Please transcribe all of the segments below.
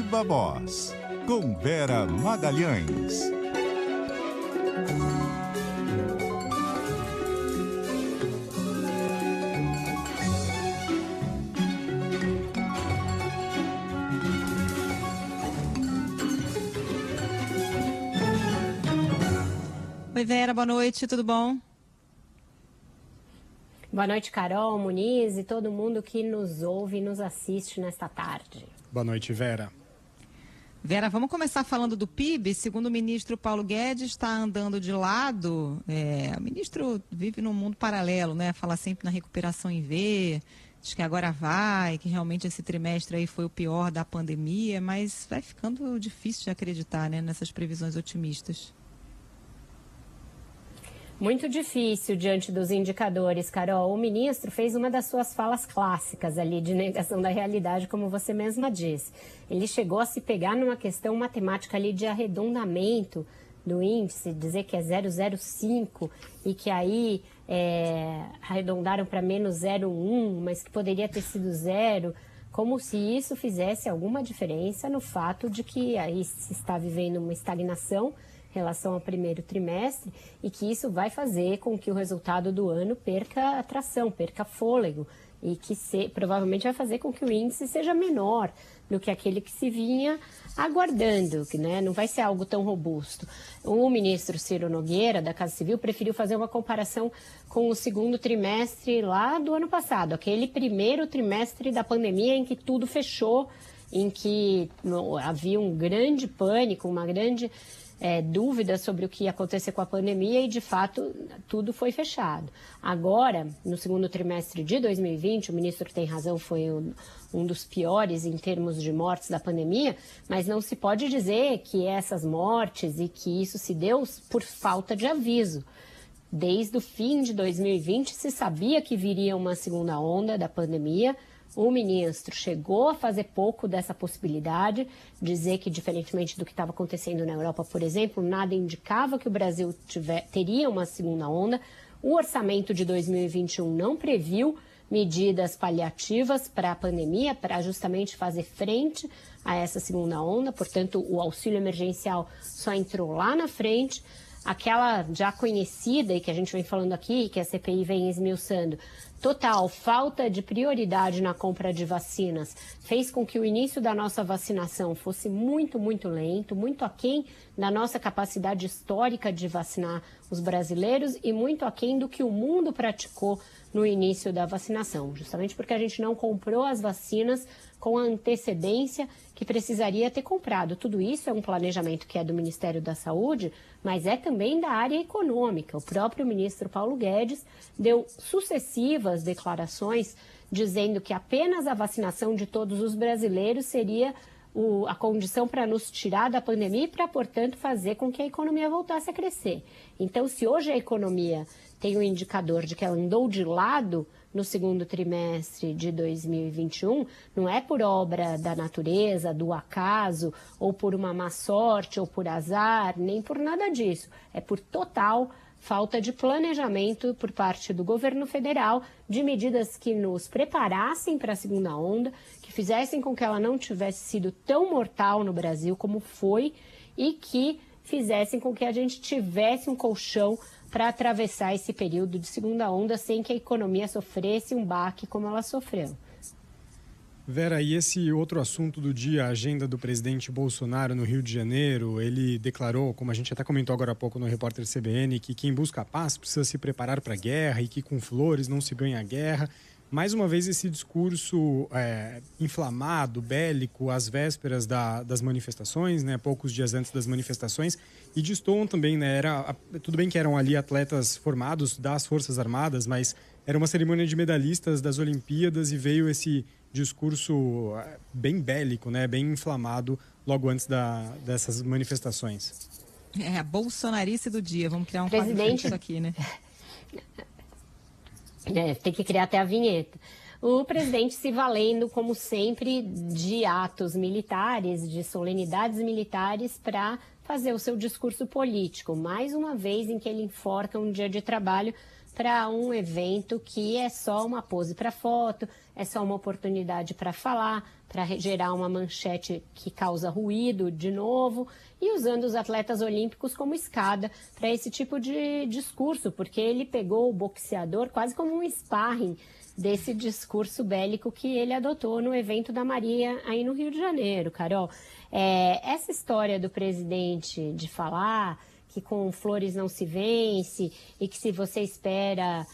Viva Voz, com Vera Magalhães. Oi, Vera, boa noite, tudo bom? Boa noite, Carol, Muniz e todo mundo que nos ouve e nos assiste nesta tarde. Boa noite, Vera. Vera, vamos começar falando do PIB. Segundo o ministro Paulo Guedes, está andando de lado. O ministro vive num mundo paralelo, né? Fala sempre na recuperação em V, diz que agora vai, que realmente esse trimestre aí foi o pior da pandemia, mas vai ficando difícil de acreditar, né, nessas previsões otimistas. Muito difícil diante dos indicadores, Carol. O ministro fez uma das suas falas clássicas ali de negação da realidade, como você mesma disse. Ele chegou a se pegar numa questão matemática ali de arredondamento do índice, dizer que é 0,05 e que aí arredondaram para menos 0,1, mas que poderia ter sido 0, como se isso fizesse alguma diferença no fato de que aí se está vivendo uma estagnação em relação ao primeiro trimestre e que isso vai fazer com que o resultado do ano perca atração, perca fôlego e que provavelmente vai fazer com que o índice seja menor do que aquele que se vinha aguardando, que, né, não vai ser algo tão robusto. O ministro Ciro Nogueira, da Casa Civil, preferiu fazer uma comparação com o segundo trimestre lá do ano passado, aquele primeiro trimestre da pandemia em que tudo fechou, em que havia um grande pânico, uma grande dúvidas sobre o que ia acontecer com a pandemia e, de fato, tudo foi fechado. Agora, no segundo trimestre de 2020, o ministro tem razão, foi um dos piores em termos de mortes da pandemia, mas não se pode dizer que essas mortes e que isso se deu por falta de aviso. Desde o fim de 2020, se sabia que viria uma segunda onda da pandemia. O ministro chegou a fazer pouco dessa possibilidade, dizer que, diferentemente do que estava acontecendo na Europa, por exemplo, nada indicava que o Brasil teria uma segunda onda. O orçamento de 2021 não previu medidas paliativas para a pandemia, para justamente fazer frente a essa segunda onda. Portanto, o auxílio emergencial só entrou lá na frente. Aquela já conhecida e que a gente vem falando aqui, que a CPI vem esmiuçando, total falta de prioridade na compra de vacinas fez com que o início da nossa vacinação fosse muito, muito lento, muito aquém da nossa capacidade histórica de vacinar os brasileiros e muito aquém do que o mundo praticou no início da vacinação, justamente porque a gente não comprou as vacinas com a antecedência que precisaria ter comprado. Tudo isso é um planejamento que é do Ministério da Saúde, mas é também da área econômica. O próprio ministro Paulo Guedes deu sucessivas declarações dizendo que apenas a vacinação de todos os brasileiros seria a condição para nos tirar da pandemia e para, portanto, fazer com que a economia voltasse a crescer. Então, se hoje a economia tem um indicador de que ela andou de lado no segundo trimestre de 2021, não é por obra da natureza, do acaso, ou por uma má sorte, ou por azar, nem por nada disso. É por total falta de planejamento por parte do governo federal de medidas que nos preparassem para a segunda onda, que fizessem com que ela não tivesse sido tão mortal no Brasil como foi e que fizessem com que a gente tivesse um colchão para atravessar esse período de segunda onda sem que a economia sofresse um baque como ela sofreu. Vera, e esse outro assunto do dia, a agenda do presidente Bolsonaro no Rio de Janeiro, ele declarou, como a gente até comentou agora há pouco no Repórter CBN, que quem busca a paz precisa se preparar para a guerra e que com flores não se ganha a guerra. Mais uma vez esse discurso inflamado, bélico, às vésperas das manifestações, né, poucos dias antes das manifestações, e destoam também, né, tudo bem que eram ali atletas formados das Forças Armadas, mas era uma cerimônia de medalhistas das Olimpíadas e veio esse discurso bem bélico, né, bem inflamado logo antes dessas manifestações. A bolsonarice do dia, vamos criar um quadro disso aqui, né? Tem que criar até a vinheta. O presidente se valendo, como sempre, de atos militares, de solenidades militares para fazer o seu discurso político. Mais uma vez em que ele enforca um dia de trabalho para um evento que é só uma pose para foto, é só uma oportunidade para falar, para gerar uma manchete que causa ruído de novo, e usando os atletas olímpicos como escada para esse tipo de discurso, porque ele pegou o boxeador quase como um sparring desse discurso bélico que ele adotou no evento da Maria aí no Rio de Janeiro, Carol. Essa história do presidente de falar que com flores não se vence e que se você espera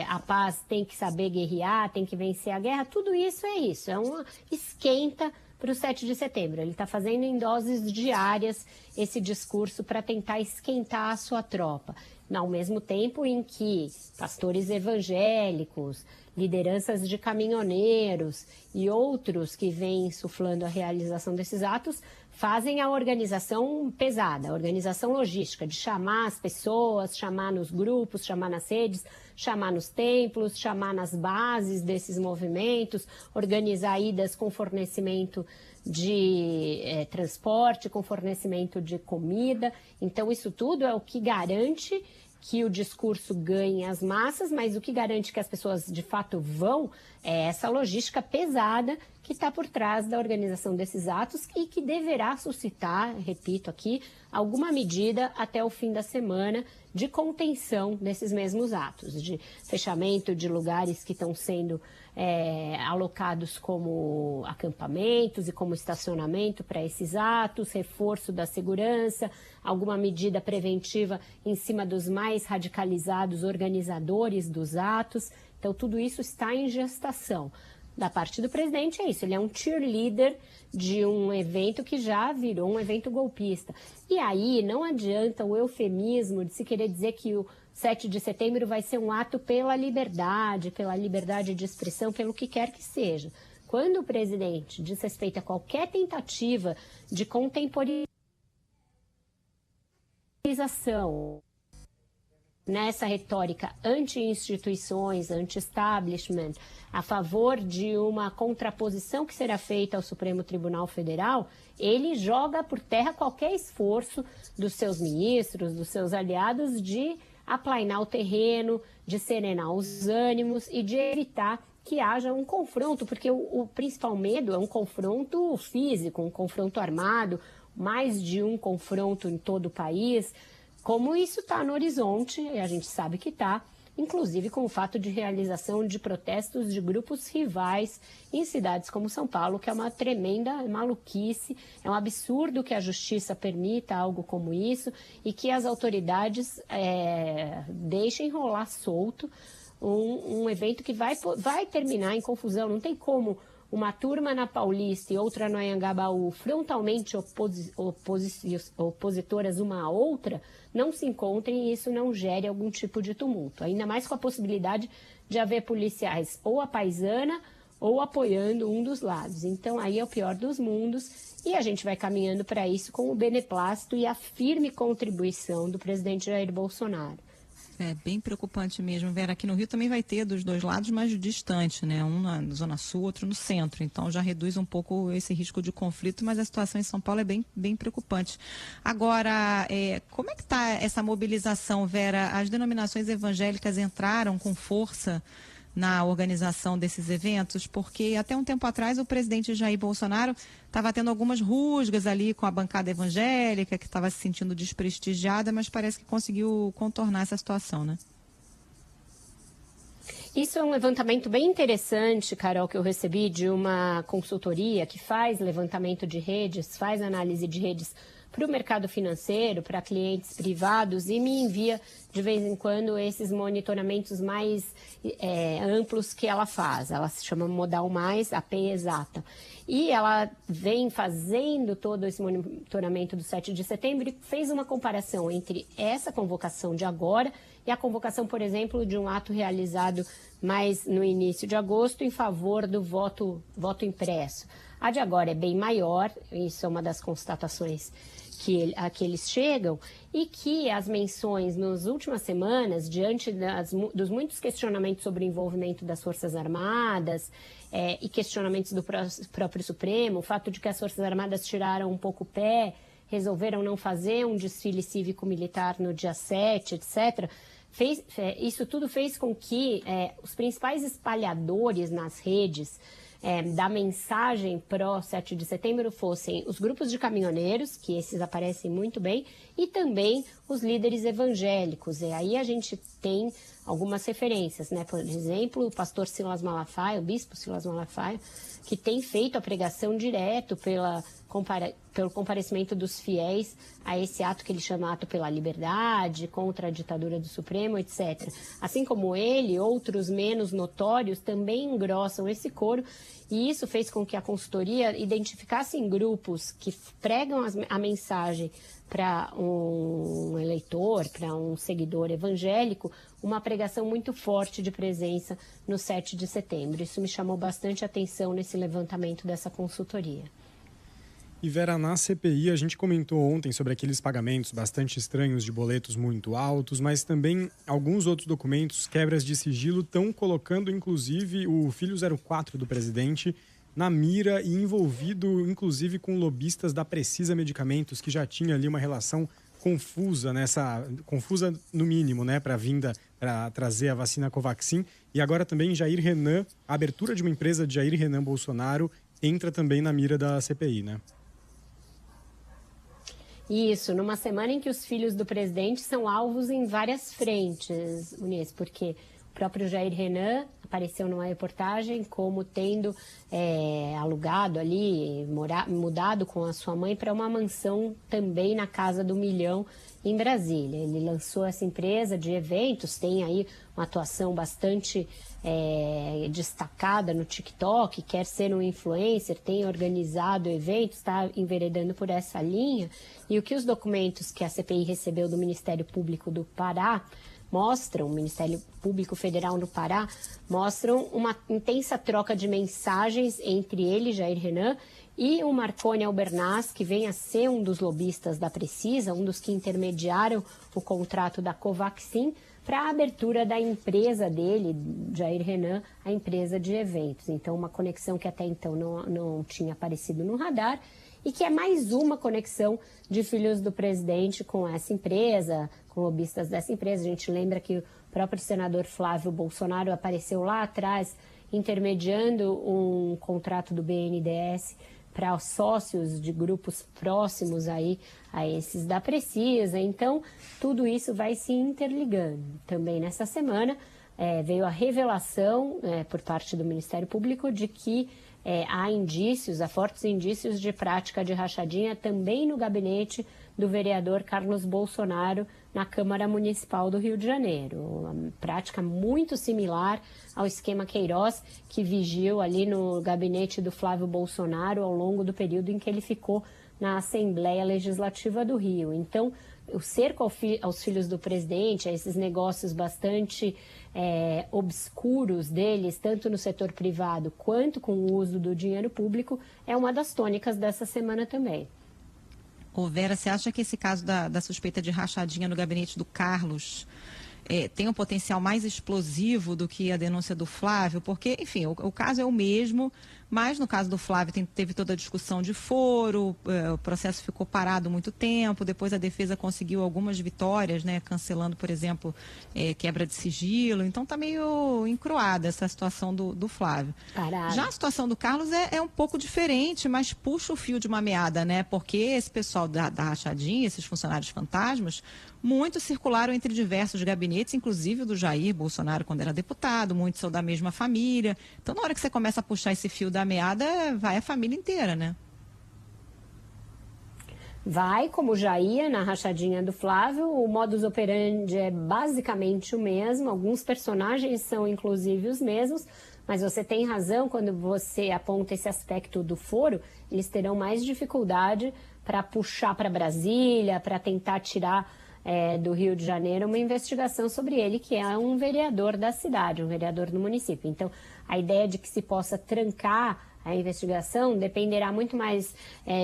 a paz tem que saber guerrear, tem que vencer a guerra, tudo isso é uma esquenta para o 7 de setembro. Ele está fazendo em doses diárias esse discurso para tentar esquentar a sua tropa. Ao mesmo tempo em que pastores evangélicos, lideranças de caminhoneiros e outros que vêm insuflando a realização desses atos fazem a organização pesada, a organização logística, de chamar as pessoas, chamar nos grupos, chamar nas redes, chamar nos templos, chamar nas bases desses movimentos, organizar idas com fornecimento de transporte, com fornecimento de comida. Então, isso tudo é o que garante que o discurso ganhe as massas, mas o que garante que as pessoas de fato vão é essa logística pesada que está por trás da organização desses atos e que deverá suscitar, repito aqui, alguma medida até o fim da semana de contenção desses mesmos atos, de fechamento de lugares que estão sendo alocados como acampamentos e como estacionamento para esses atos, reforço da segurança, alguma medida preventiva em cima dos mais radicalizados organizadores dos atos. Então, tudo isso está em gestação. Da parte do presidente é isso, ele é um cheerleader de um evento que já virou um evento golpista. E aí não adianta o eufemismo de se querer dizer que o 7 de setembro vai ser um ato pela liberdade de expressão, pelo que quer que seja. Quando o presidente diz respeito a qualquer tentativa de contemporização nessa retórica anti-instituições, anti-establishment, a favor de uma contraposição que será feita ao Supremo Tribunal Federal, ele joga por terra qualquer esforço dos seus ministros, dos seus aliados de aplainar o terreno, de serenar os ânimos e de evitar que haja um confronto, porque o principal medo é um confronto físico, um confronto armado, mais de um confronto em todo o país. Como isso está no horizonte, e a gente sabe que está, inclusive com o fato de realização de protestos de grupos rivais em cidades como São Paulo, que é uma tremenda maluquice, é um absurdo que a justiça permita algo como isso e que as autoridades deixem rolar solto um evento que vai terminar em confusão. Não tem como uma turma na Paulista e outra no Anhangabaú, frontalmente opositoras uma à outra, não se encontrem e isso não gere algum tipo de tumulto. Ainda mais com a possibilidade de haver policiais ou à paisana ou apoiando um dos lados. Então, aí é o pior dos mundos e a gente vai caminhando para isso com o beneplácito e a firme contribuição do presidente Jair Bolsonaro. É bem preocupante mesmo, Vera. Aqui no Rio também vai ter dos dois lados, mas distante, né? Um na Zona Sul, outro no centro. Então já reduz um pouco esse risco de conflito, mas a situação em São Paulo é bem preocupante. Agora, como é que está essa mobilização, Vera? As denominações evangélicas entraram com força na organização desses eventos, porque até um tempo atrás o presidente Jair Bolsonaro estava tendo algumas rusgas ali com a bancada evangélica, que estava se sentindo desprestigiada, mas parece que conseguiu contornar essa situação, né? Isso é um levantamento bem interessante, Carol, que eu recebi de uma consultoria que faz levantamento de redes, faz análise de redes para o mercado financeiro, para clientes privados e me envia de vez em quando esses monitoramentos mais amplos que ela faz. Ela se chama Modal Mais, AP Exata. E ela vem fazendo todo esse monitoramento do 7 de setembro e fez uma comparação entre essa convocação de agora e a convocação, por exemplo, de um ato realizado mais no início de agosto em favor do voto impresso. A de agora é bem maior, isso é uma das constatações a que eles chegam, e que as menções nas últimas semanas, diante dos muitos questionamentos sobre o envolvimento das Forças Armadas e questionamentos do próprio Supremo, o fato de que as Forças Armadas tiraram um pouco o pé, resolveram não fazer um desfile cívico-militar no dia 7, etc., Isso tudo fez com que os principais espalhadores nas redes da mensagem pró-7 de setembro fossem os grupos de caminhoneiros, que esses aparecem muito bem, e também os líderes evangélicos. E aí a gente tem algumas referências, né? Por exemplo, o pastor Silas Malafaia, o bispo Silas Malafaia, que tem feito a pregação direto pelo comparecimento dos fiéis a esse ato que ele chama ato pela liberdade, contra a ditadura do Supremo, etc. Assim como ele, outros menos notórios também engrossam esse coro, e isso fez com que a consultoria identificasse em grupos que pregam a mensagem para um eleitor, para um seguidor evangélico, uma pregação muito forte de presença no 7 de setembro. Isso me chamou bastante atenção nesse levantamento dessa consultoria. E Vera, na CPI a gente comentou ontem sobre aqueles pagamentos bastante estranhos de boletos muito altos, mas também alguns outros documentos, quebras de sigilo, estão colocando inclusive o filho 04 do presidente na mira e envolvido inclusive com lobistas da Precisa Medicamentos, que já tinha ali uma relação confusa no mínimo, né, para trazer a vacina Covaxin. E agora também Jair Renan, a abertura de uma empresa de Jair Renan Bolsonaro entra também na mira da CPI, né? Isso, numa semana em que os filhos do presidente são alvos em várias frentes, Unis, porque o próprio Jair Renan apareceu numa reportagem como tendo alugado ali, mudado com a sua mãe para uma mansão também na Casa do Milhão, em Brasília. Ele lançou essa empresa de eventos, tem aí uma atuação bastante destacada no TikTok, quer ser um influencer, tem organizado eventos, está enveredando por essa linha. E o que os documentos que a CPI recebeu do Ministério Público do Pará mostram, o Ministério Público Federal do Pará, mostram uma intensa troca de mensagens entre ele, Jair Renan, e o Marconi Albernaz, que vem a ser um dos lobistas da Precisa, um dos que intermediaram o contrato da Covaxin, para a abertura da empresa dele, Jair Renan, a empresa de eventos. Então, uma conexão que até então não tinha aparecido no radar e que é mais uma conexão de filhos do presidente com essa empresa, com lobistas dessa empresa. A gente lembra que o próprio senador Flávio Bolsonaro apareceu lá atrás, intermediando um contrato do BNDES para sócios de grupos próximos aí a esses da Precisa. Então, tudo isso vai se interligando. Também nessa semana veio a revelação por parte do Ministério Público de que há fortes indícios de prática de rachadinha também no gabinete do vereador Carlos Bolsonaro na Câmara Municipal do Rio de Janeiro. Uma prática muito similar ao esquema Queiroz, que vigiu ali no gabinete do Flávio Bolsonaro ao longo do período em que ele ficou na Assembleia Legislativa do Rio. Então, o cerco aos filhos do presidente, a esses negócios bastante obscuros deles, tanto no setor privado quanto com o uso do dinheiro público, é uma das tônicas dessa semana também. Ô Vera, você acha que esse caso da suspeita de rachadinha no gabinete do Carlos tem um potencial mais explosivo do que a denúncia do Flávio? Porque, enfim, o caso é o mesmo, mas no caso do Flávio teve toda a discussão de foro, o processo ficou parado muito tempo, depois a defesa conseguiu algumas vitórias, né, cancelando, por exemplo, quebra de sigilo. Então está meio encruada essa situação do Flávio. Parado. Já a situação do Carlos é um pouco diferente, mas puxa o fio de uma meada, né? Porque esse pessoal da rachadinha, esses funcionários fantasmas, muitos circularam entre diversos gabinetes, inclusive o do Jair Bolsonaro quando era deputado, muitos são da mesma família. Então, na hora que você começa a puxar esse fio da meada, vai a família inteira, né? Vai, como já ia na rachadinha do Flávio, o modus operandi é basicamente o mesmo, alguns personagens são inclusive os mesmos, mas você tem razão quando você aponta esse aspecto do foro, eles terão mais dificuldade para puxar para Brasília, para tentar tirar do Rio de Janeiro uma investigação sobre ele, que é um vereador da cidade, um vereador do município. Então, a ideia de que se possa trancar a investigação dependerá muito mais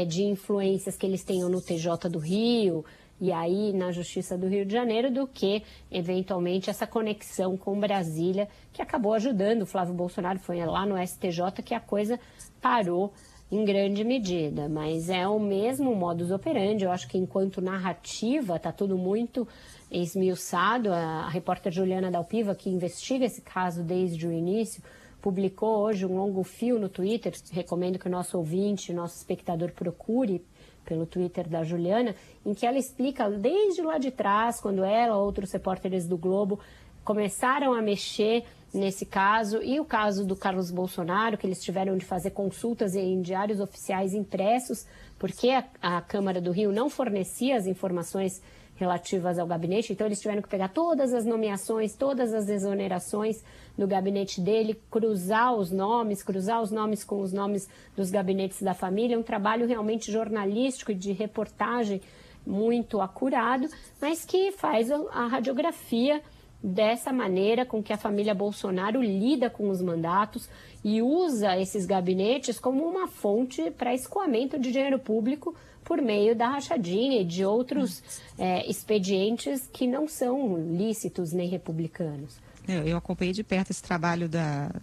de influências que eles tenham no TJ do Rio e aí na Justiça do Rio de Janeiro do que, eventualmente, essa conexão com Brasília, que acabou ajudando o Flávio Bolsonaro. Foi lá no STJ que a coisa parou em grande medida, mas é o mesmo modus operandi. Eu acho que enquanto narrativa está tudo muito esmiuçado. A repórter Juliana Dalpiva, que investiga esse caso desde o início, publicou hoje um longo fio no Twitter. Recomendo que o nosso ouvinte, o nosso espectador procure pelo Twitter da Juliana, em que ela explica desde lá de trás, quando ela ou outros repórteres do Globo começaram a mexer nesse caso, e o caso do Carlos Bolsonaro, que eles tiveram de fazer consultas em diários oficiais impressos, porque a Câmara do Rio não fornecia as informações relativas ao gabinete, então eles tiveram que pegar todas as nomeações, todas as exonerações do gabinete dele, cruzar os nomes com os nomes dos gabinetes da família, um trabalho realmente jornalístico e de reportagem muito acurado, mas que faz a radiografia dessa maneira com que a família Bolsonaro lida com os mandatos e usa esses gabinetes como uma fonte para escoamento de dinheiro público por meio da rachadinha e de outros expedientes que não são lícitos nem republicanos. Eu acompanhei de perto esse trabalho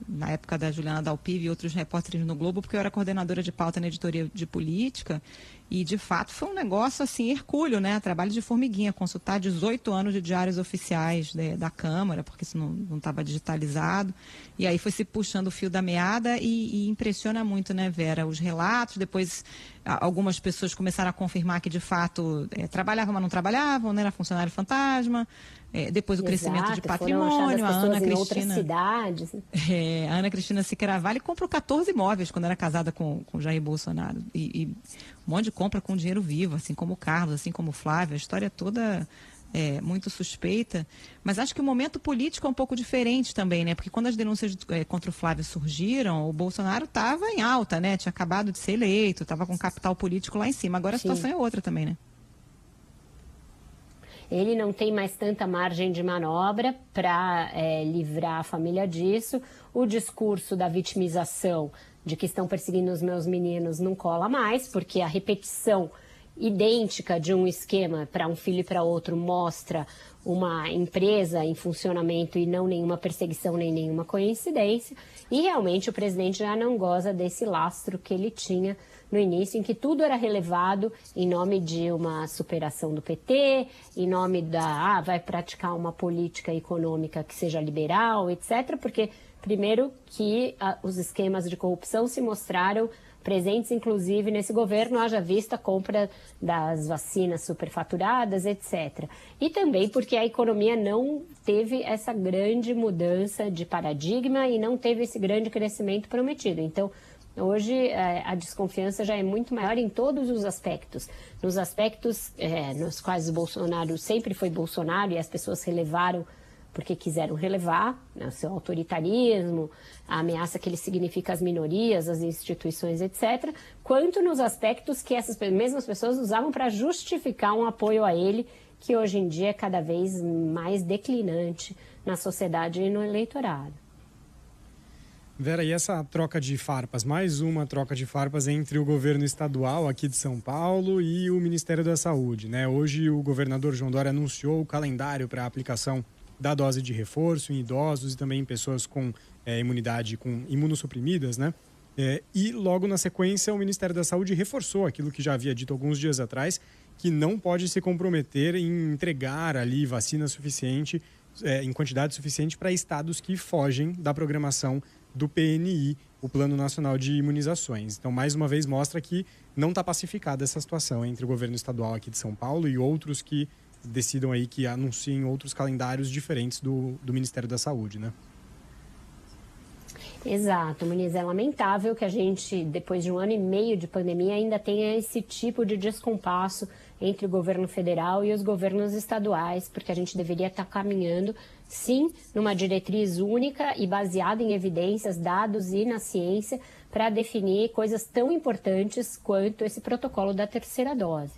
na época da Juliana Dalpiva e outros repórteres no Globo, porque eu era coordenadora de pauta na editoria de política, e de fato foi um negócio assim, hercúleo, né? Trabalho de formiguinha, consultar 18 anos de diários oficiais da Câmara, porque isso não estava digitalizado, e aí foi se puxando o fio da meada e impressiona muito, né, Vera? Os relatos, depois algumas pessoas começaram a confirmar que de fato trabalhavam, mas não trabalhavam, né? Era funcionário fantasma. Depois o crescimento de patrimônio, a Ana Cristina. A Ana Cristina Siqueira Vale comprou 14 imóveis quando era casada com Jair Bolsonaro. E um monte de compra com dinheiro vivo, assim como o Carlos, assim como o Flávio. A história toda é muito suspeita. Mas acho que o momento político é um pouco diferente também, né? Porque quando as denúncias contra o Flávio surgiram, o Bolsonaro estava em alta, né? Tinha acabado de ser eleito, estava com capital político lá em cima. Agora a situação é outra também, né? Ele não tem mais tanta margem de manobra para livrar a família disso. O discurso da vitimização, de que estão perseguindo os meus meninos, não cola mais, porque a repetição idêntica de um esquema para um filho e para outro mostra uma empresa em funcionamento e não nenhuma perseguição nem nenhuma coincidência. E realmente o presidente já não goza desse lastro que ele tinha no início, em que tudo era relevado em nome de uma superação do PT, em nome vai praticar uma política econômica que seja liberal, etc. Porque, primeiro, que os esquemas de corrupção se mostraram presentes, inclusive, nesse governo, haja vista a compra das vacinas superfaturadas, etc. E também porque a economia não teve essa grande mudança de paradigma e não teve esse grande crescimento prometido. Então, hoje a desconfiança já é muito maior em todos os aspectos. Nos aspectos nos quais o Bolsonaro sempre foi Bolsonaro e as pessoas relevaram porque quiseram relevar, né, o seu autoritarismo, a ameaça que ele significa às minorias, às instituições, etc., quanto nos aspectos que essas mesmas pessoas usavam para justificar um apoio a ele, que hoje em dia é cada vez mais declinante na sociedade e no eleitorado. Vera, e essa troca de farpas, mais uma troca de farpas entre o governo estadual aqui de São Paulo e o Ministério da Saúde, né? Hoje o governador João Dória anunciou o calendário para a aplicação da dose de reforço em idosos e também em pessoas com imunidade, com imunossuprimidas, né? E logo na sequência o Ministério da Saúde reforçou aquilo que já havia dito alguns dias atrás, que não pode se comprometer em entregar ali vacina suficiente, em quantidade suficiente para estados que fogem da programação do PNI, o Plano Nacional de Imunizações. Então, mais uma vez, mostra que não está pacificada essa situação entre o governo estadual aqui de São Paulo e outros que decidam aí, que anunciem outros calendários diferentes do Ministério da Saúde, né? Exato, Muniz, é lamentável que a gente, depois de 1 ano e meio de pandemia, ainda tenha esse tipo de descompasso entre o governo federal e os governos estaduais, porque a gente deveria estar caminhando, sim, numa diretriz única e baseada em evidências, dados e na ciência, para definir coisas tão importantes quanto esse protocolo da terceira dose.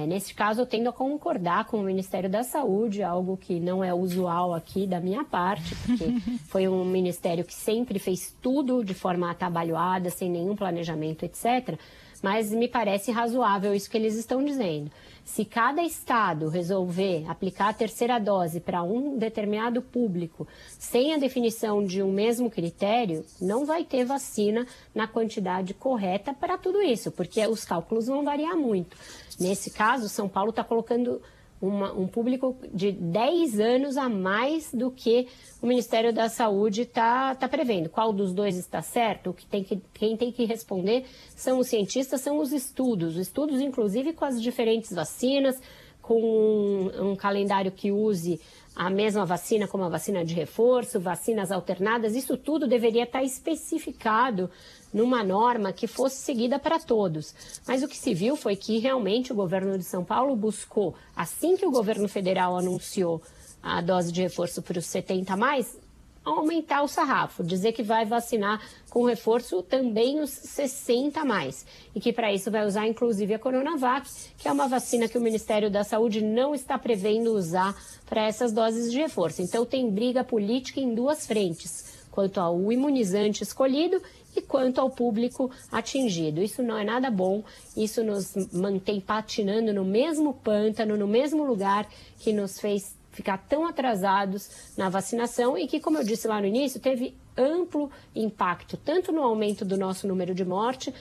Nesse caso, eu tendo a concordar com o Ministério da Saúde, algo que não é usual aqui da minha parte, porque foi um ministério que sempre fez tudo de forma atabalhoada, sem nenhum planejamento, etc., mas me parece razoável isso que eles estão dizendo. Se cada estado resolver aplicar a terceira dose para um determinado público, sem a definição de um mesmo critério, não vai ter vacina na quantidade correta para tudo isso, porque os cálculos vão variar muito. Nesse caso, São Paulo está colocando um público de 10 anos a mais do que o Ministério da Saúde está prevendo. Qual dos dois está certo? Quem tem que responder são os cientistas, são os estudos inclusive com as diferentes vacinas, com um calendário que use a mesma vacina como a vacina de reforço, vacinas alternadas, isso tudo deveria estar especificado numa norma que fosse seguida para todos. Mas o que se viu foi que realmente o governo de São Paulo buscou, assim que o governo federal anunciou a dose de reforço para os 70 a mais, aumentar o sarrafo, dizer que vai vacinar com reforço também os 60 a mais. E que para isso vai usar inclusive a Coronavac, que é uma vacina que o Ministério da Saúde não está prevendo usar para essas doses de reforço. Então tem briga política em duas frentes, quanto ao imunizante escolhido e quanto ao público atingido. Isso não é nada bom, isso nos mantém patinando no mesmo pântano, no mesmo lugar que nos fez ficar tão atrasados na vacinação e que, como eu disse lá no início, teve amplo impacto, tanto no aumento do nosso número de mortes,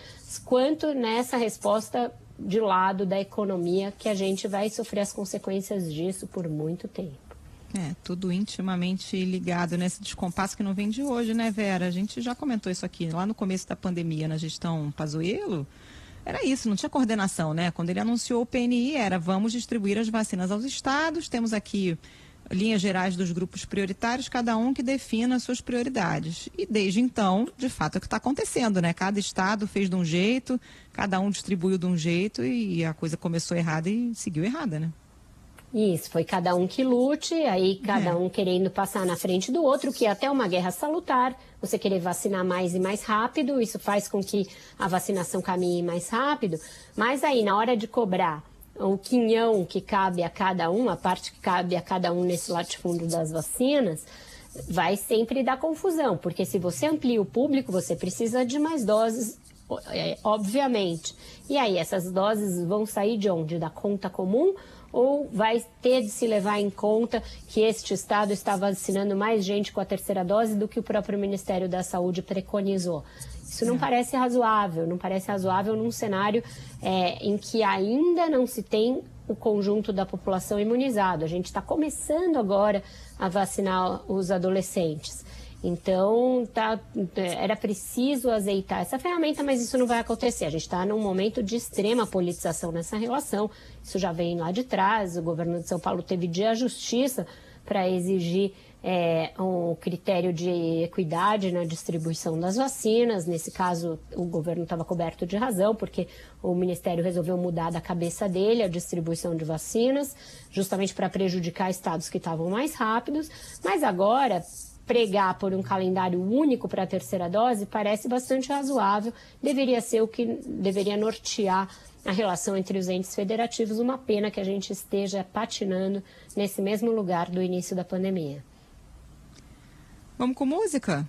quanto nessa resposta de lado da economia, que a gente vai sofrer as consequências disso por muito tempo. Tudo intimamente ligado nesse descompasso que não vem de hoje, né, Vera? A gente já comentou isso aqui lá no começo da pandemia, na gestão Pazuello. Era isso, não tinha coordenação, né? Quando ele anunciou o PNI, era vamos distribuir as vacinas aos estados, temos aqui linhas gerais dos grupos prioritários, cada um que defina as suas prioridades. E desde então, de fato, é o que está acontecendo, né? Cada estado fez de um jeito, cada um distribuiu de um jeito e a coisa começou errada e seguiu errada, né? Isso, foi cada um que lute, aí cada um querendo passar na frente do outro, que é até uma guerra salutar, você querer vacinar mais e mais rápido, isso faz com que a vacinação caminhe mais rápido, mas aí na hora de cobrar o quinhão que cabe a cada um, a parte que cabe a cada um nesse latifúndio das vacinas, vai sempre dar confusão, porque se você amplia o público, você precisa de mais doses, obviamente. E aí essas doses vão sair de onde? Da conta comum? Ou vai ter de se levar em conta que este estado está vacinando mais gente com a terceira dose do que o próprio Ministério da Saúde preconizou? Isso não parece razoável, num cenário em que ainda não se tem o conjunto da população imunizado. A gente está começando agora a vacinar os adolescentes. Então, era preciso azeitar essa ferramenta, mas isso não vai acontecer. A gente está num momento de extrema politização nessa relação. Isso já vem lá de trás. O governo de São Paulo teve de ir à justiça para exigir um critério de equidade na distribuição das vacinas. Nesse caso, o governo estava coberto de razão, porque o Ministério resolveu mudar da cabeça dele a distribuição de vacinas, justamente para prejudicar estados que estavam mais rápidos. Mas agora, pregar por um calendário único para a terceira dose parece bastante razoável, deveria ser o que deveria nortear a relação entre os entes federativos. Uma pena que a gente esteja patinando nesse mesmo lugar do início da pandemia. Vamos com música?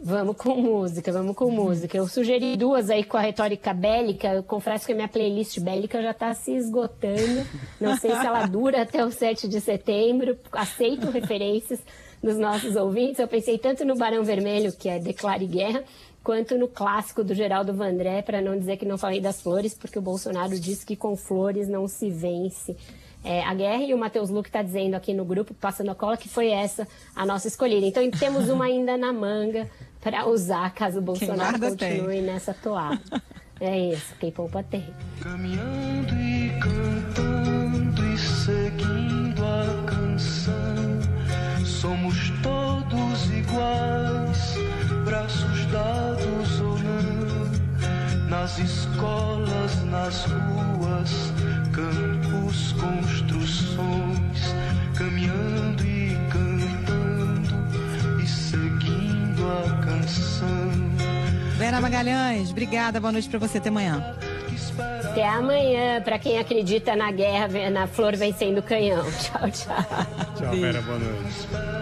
Vamos com música. Eu sugeri duas aí com a retórica bélica. Eu confesso que a minha playlist bélica já está se esgotando. Não sei se ela dura até o 7 de setembro. Aceito referências dos nossos ouvintes. Eu pensei tanto no Barão Vermelho, que é Declare Guerra, quanto no clássico do Geraldo Vandré, para não dizer que não falei das flores, porque o Bolsonaro disse que com flores não se vence a guerra, e o Matheus Luque está dizendo aqui no grupo, passando a cola, que foi essa a nossa escolhida. Então temos uma ainda na manga para usar, caso o Bolsonaro continue nessa toada. É isso, quem poupa tem. Caminhando e cantando e seguindo a canção, somos todos iguais, braços dados ou não, nas escolas, nas ruas, campos, construções, caminhando e cantando e seguindo a canção. Vera Magalhães, obrigada, boa noite para você, até amanhã. Até amanhã, para quem acredita na guerra, na flor vencendo o canhão. Tchau, tchau. Tchau, Vera, boa noite.